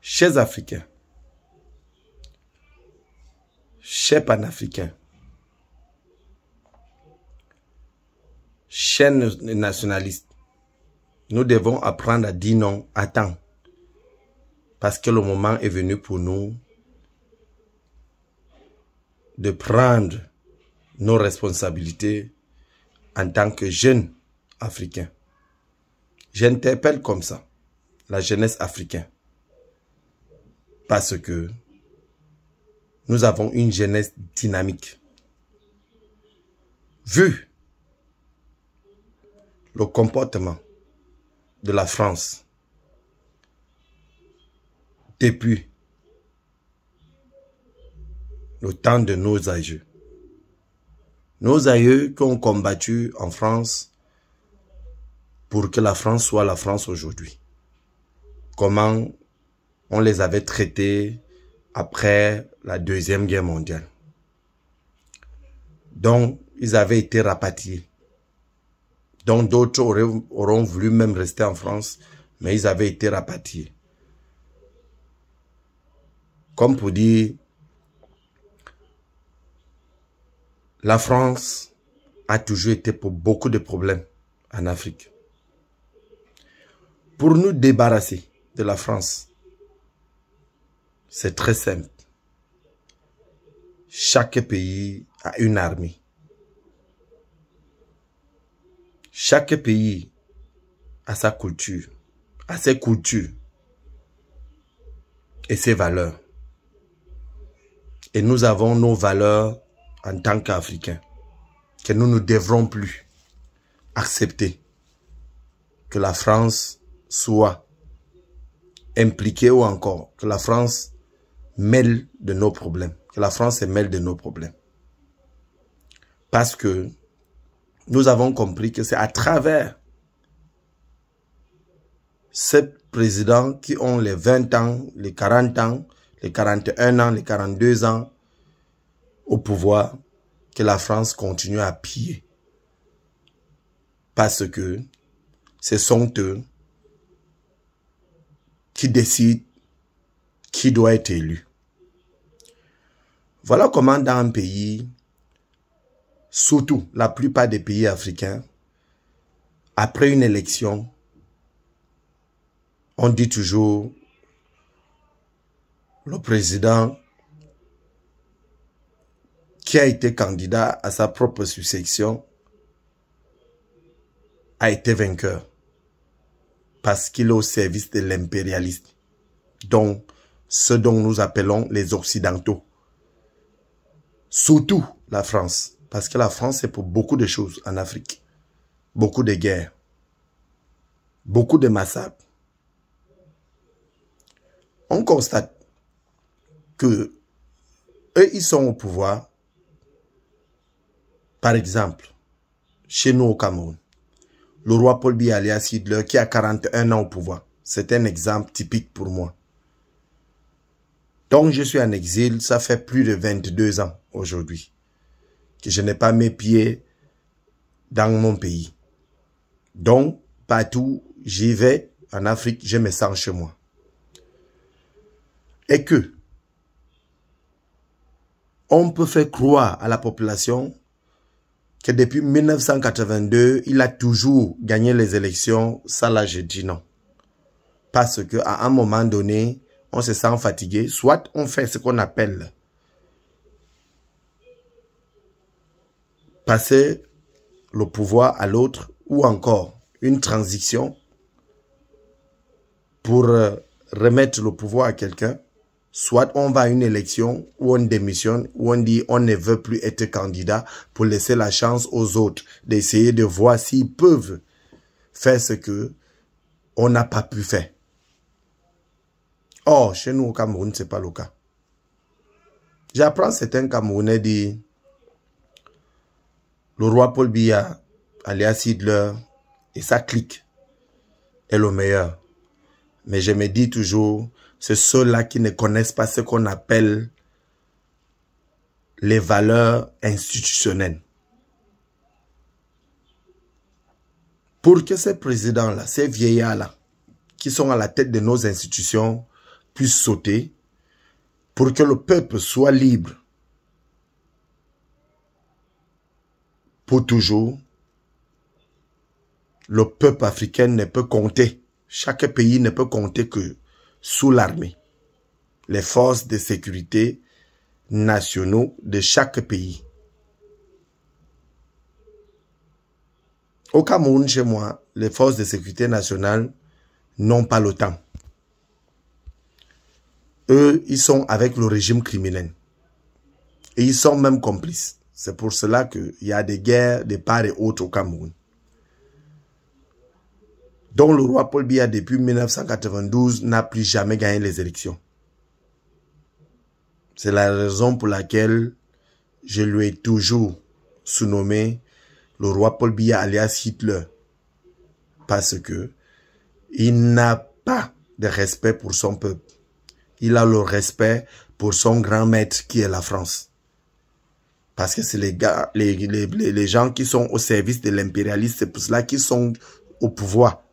Chers Africains, chers panafricains, chers nationalistes, nous devons apprendre à dire non à temps. Parce que le moment est venu pour nous de prendre nos responsabilités en tant que jeunes africains. J'interpelle comme ça la jeunesse africaine. Parce que nous avons une jeunesse dynamique. Vu le comportement de la France depuis le temps de nos aïeux. Nos aïeux qui ont combattu en France pour que la France soit la France aujourd'hui. Comment on les avait traités après la Deuxième Guerre mondiale. Donc, ils avaient été rapatriés. Donc, d'autres auront voulu même rester en France, mais ils avaient été rapatriés. Comme pour dire, la France a toujours été pour beaucoup de problèmes en Afrique. Pour nous débarrasser de la France, c'est très simple. Chaque pays a une armée. Chaque pays a sa culture, a ses cultures et ses valeurs. Et nous avons nos valeurs en tant qu'Africains que nous ne devrons plus accepter que la France soit impliquée ou encore que la France mêle de nos problèmes. Que la France se mêle de nos problèmes. Parce que nous avons compris que c'est à travers ces présidents qui ont les 20 ans, les 40 ans, les 41 ans, les 42 ans au pouvoir que la France continue à piller. Parce que ce sont eux qui décident qui doit être élu. Voilà comment dans un pays, surtout la plupart des pays africains, après une élection, on dit toujours le président qui a été candidat à sa propre succession a été vainqueur parce qu'il est au service de l'impérialisme, donc ce dont nous appelons les Occidentaux. Surtout la France, parce que la France c'est pour beaucoup de choses en Afrique. Beaucoup de guerres, beaucoup de massacres. On constate que eux, ils sont au pouvoir. Par exemple, chez nous au Cameroun, le roi Paul Biya alias Hitler qui a 41 ans au pouvoir. C'est un exemple typique pour moi. Donc je suis en exil, ça fait plus de 22 ans aujourd'hui que je n'ai pas mes pieds dans mon pays. Donc partout j'y vais en Afrique, je me sens chez moi. Et que on peut faire croire à la population que depuis 1982, il a toujours gagné les élections. Ça là, je dis non. Parce qu'à un moment donné, on se sent fatigué. Soit on fait ce qu'on appelle passer le pouvoir à l'autre, ou encore une transition pour remettre le pouvoir à quelqu'un. Soit on va à une élection où on démissionne, où on dit on ne veut plus être candidat pour laisser la chance aux autres d'essayer de voir s'ils peuvent faire ce que on n'a pas pu faire. Or, chez nous au Cameroun, ce n'est pas le cas. J'apprends certains Camerounais dire le roi Paul Biya, alias Hitler, et sa clique est le meilleur. Mais je me dis toujours, c'est ceux-là qui ne connaissent pas ce qu'on appelle les valeurs institutionnelles. Pour que ces présidents-là, ces vieillards-là, qui sont à la tête de nos institutions, puisse sauter pour que le peuple soit libre pour toujours. Le peuple africain ne peut compter, chaque pays ne peut compter que sous l'armée. Les forces de sécurité nationaux de chaque pays. Au Cameroun, chez moi, les forces de sécurité nationales n'ont pas le temps. Eux, ils sont avec le régime criminel. Et ils sont même complices. C'est pour cela qu'il y a des guerres de part et autre au Cameroun. dont le roi Paul Biya, depuis 1992, n'a plus jamais gagné les élections. C'est la raison pour laquelle je lui ai toujours surnommé le roi Paul Biya alias Hitler. Parce que il n'a pas de respect pour son peuple. Il a le respect pour son grand maître qui est la France. Parce que c'est les gens qui sont au service de l'impérialisme, c'est pour cela qu'ils sont au pouvoir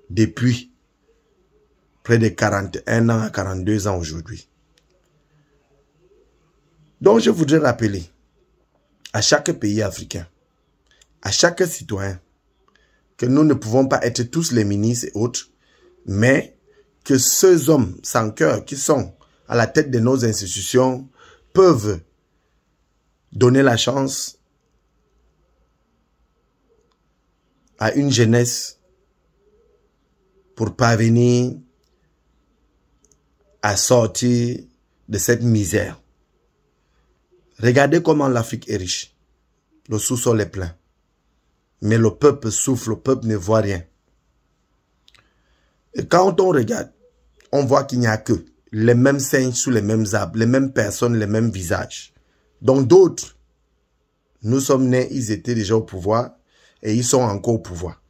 depuis près de 41 ans à 42 ans aujourd'hui. Donc je voudrais rappeler à chaque pays africain, à chaque citoyen, que nous ne pouvons pas être tous les ministres et autres, mais que ces hommes sans cœur qui sont à la tête de nos institutions peuvent donner la chance à une jeunesse pour parvenir à sortir de cette misère. Regardez comment l'Afrique est riche. Le sous-sol est plein. Mais le peuple souffre, le peuple ne voit rien. Et quand on regarde, on voit qu'il n'y a que les mêmes singes sous les mêmes arbres, les mêmes personnes, les mêmes visages. Donc d'autres, nous sommes nés, ils étaient déjà au pouvoir et ils sont encore au pouvoir.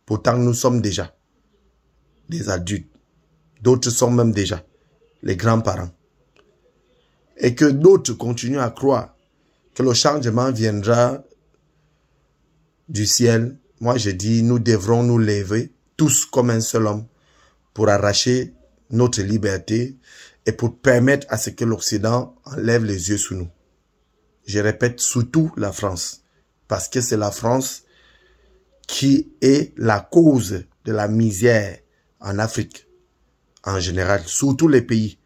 Pourtant, nous sommes déjà des adultes. D'autres sont même déjà les grands-parents. Et que d'autres continuent à croire que le changement viendra du ciel. Moi, je dis, nous devrons nous lever tous comme un seul homme pour arracher notre liberté et pour permettre à ce que l'Occident enlève les yeux sous nous. Je répète, surtout la France, parce que c'est la France qui est la cause de la misère en Afrique, en général, surtout les pays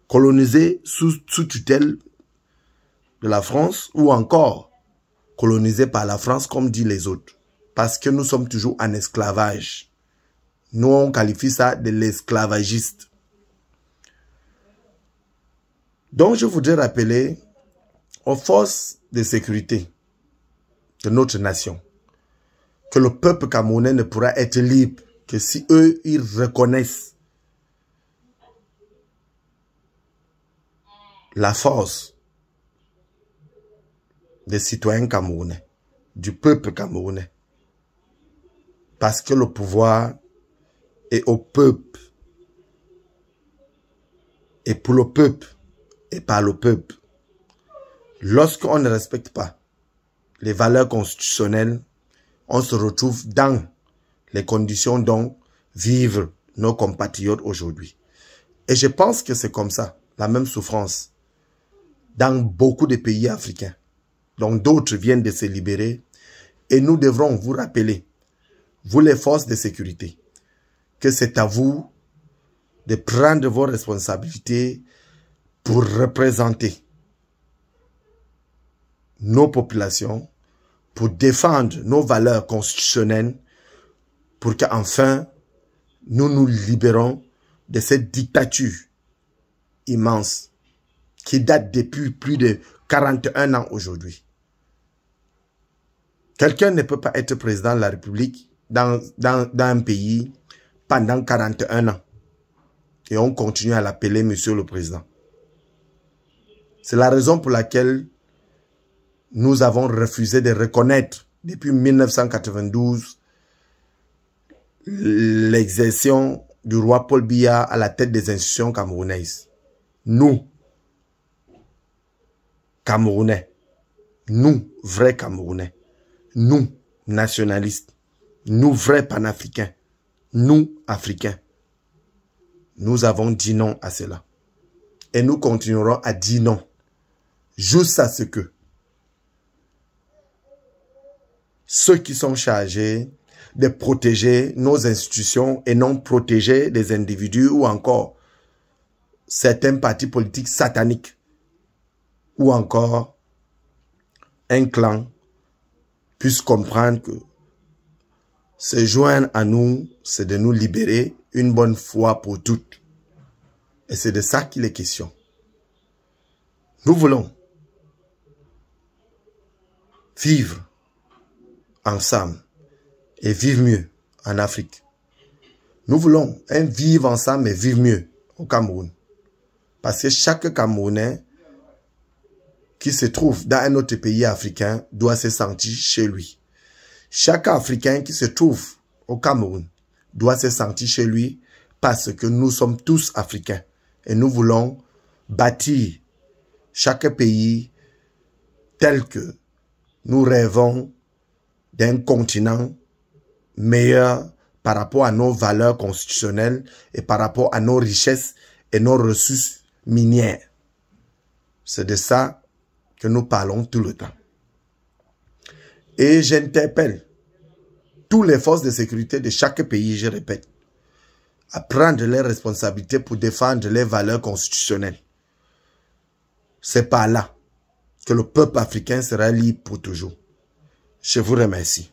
colonisés sous tutelle de la France ou encore colonisés par la France comme disent les autres, parce que nous sommes toujours en esclavage. Nous, on qualifie ça de l'esclavagiste. Donc, je voudrais rappeler aux forces de sécurité de notre nation que le peuple camerounais ne pourra être libre que si eux, ils reconnaissent la force des citoyens camerounais, du peuple camerounais. Parce que le pouvoir est au peuple, et pour le peuple, et par le peuple. Lorsqu'on ne respecte pas les valeurs constitutionnelles, on se retrouve dans les conditions dont vivent nos compatriotes aujourd'hui. Et je pense que c'est comme ça, la même souffrance, dans beaucoup de pays africains. Donc d'autres viennent de se libérer. Et nous devrons vous rappeler, vous les forces de sécurité, que c'est à vous de prendre vos responsabilités pour représenter nos populations, pour défendre nos valeurs constitutionnelles, pour qu'enfin nous nous libérons de cette dictature immense qui date depuis plus de 41 ans aujourd'hui. Quelqu'un ne peut pas être président de la République dans un pays pendant 41 ans. Et on continue à l'appeler Monsieur le Président. C'est la raison pour laquelle nous avons refusé de reconnaître depuis 1992 l'exercice du roi Paul Biya à la tête des institutions camerounaises. Nous, Camerounais, nous, vrais Camerounais, nous, nationalistes, nous, vrais panafricains, nous, Africains, Nous avons dit non à cela. Et nous continuerons à dire non. Jusqu'à ce que ceux qui sont chargés de protéger nos institutions et non protéger des individus ou encore certains partis politiques sataniques ou encore un clan puissent comprendre que se joindre à nous, c'est de nous libérer une bonne fois pour toutes. Et c'est de ça qu'il est question. Nous voulons vivre ensemble et vivre mieux en Afrique. Nous voulons vivre ensemble et vivre mieux au Cameroun. Parce que chaque Camerounais qui se trouve dans un autre pays africain doit se sentir chez lui. Chaque Africain qui se trouve au Cameroun doit se sentir chez lui parce que nous sommes tous Africains. Et nous voulons bâtir chaque pays tel que nous rêvons d'un continent meilleur par rapport à nos valeurs constitutionnelles et par rapport à nos richesses et nos ressources minières. C'est de ça que nous parlons tout le temps. Et j'interpelle toutes les forces de sécurité de chaque pays, je répète, à prendre leurs responsabilités pour défendre les valeurs constitutionnelles. C'est par là que le peuple africain sera libre pour toujours. Je vous remercie.